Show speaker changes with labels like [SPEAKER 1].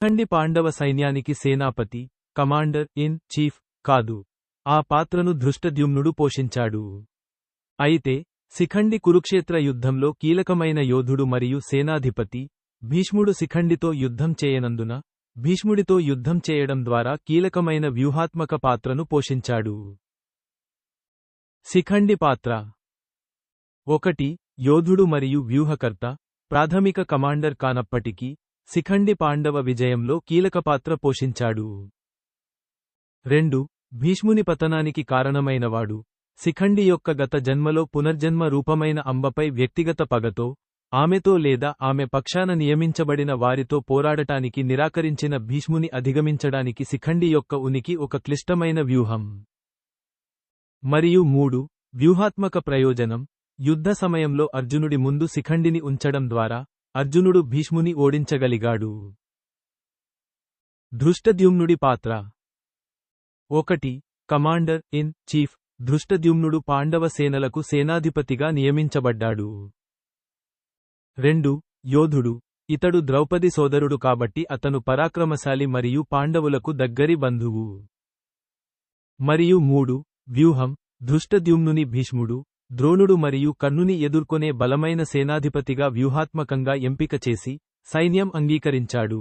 [SPEAKER 1] శిఖండి పాండవ సైన్యానికి సేనాపతి, commander in chief కాదు. ఆ పాత్రను ధృష్టద్యుమ్నుడు పోషించాడు. అయితే శిఖండి కురుక్షేత్ర యుద్ధంలో కీలకమైన యోధుడు మరియు సేనాధిపతి. భీష్ముడు శిఖండితో యుద్ధం చేయనందున భీష్ముడితో యుద్ధం చేయడం ద్వారా కీలకమైన వ్యూహాత్మక పాత్రను పోషించాడు. శిఖండి పాత్ర 1. యోధుడు మరియు వ్యూహకర్త. ప్రాథమిక కమాండర్ కానప్పటికీ శిఖండి పాండవ విజయంలో కీలక పాత్ర పోషించాడు. 2. భీష్ముని పతనానికి కారణమైనవాడు. శిఖండి యొక్క గత జన్మలో పునర్జన్మ రూపమైన అంబపై వ్యక్తిగత పగతో, ఆమెతో లేదా ఆమె పక్షాన నియమించబడిన వారితో పోరాడటానికి నిరాకరించిన భీష్ముని అధిగమించడానికి శిఖండి యొక్క ఉనికి ఒక క్లిష్టమైన వ్యూహం. మరియు 3. వ్యూహాత్మక ప్రయోజనం. యుద్ధ సమయంలో అర్జునుడి ముందు శిఖండిని ఉంచడం ద్వారా అర్జునుడు భీష్ముని ఓడించగలిగాడు. ధృష్టద్యుమ్నుడి పాత్ర 1. Commander in chief. ధృష్టద్యుమ్నుడు పాండవ సేనలకు సేనాధిపతిగా నియమించబడ్డాడు. 2. యోధుడు. ఇతడు ద్రౌపది సోదరుడు కాబట్టి అతను పరాక్రమశాలి మరియు పాండవులకు దగ్గరి బంధువు. మరియు 3. వ్యూహం. ధృష్టద్యుమ్నుని భీష్ముడు, ద్రోణుడు మరియు కర్ణుని ఎదుర్కొనే బలమైన సేనాధిపతిగా వ్యూహాత్మకంగా ఎంపిక చేసి సైన్యం అంగీకరించాడు.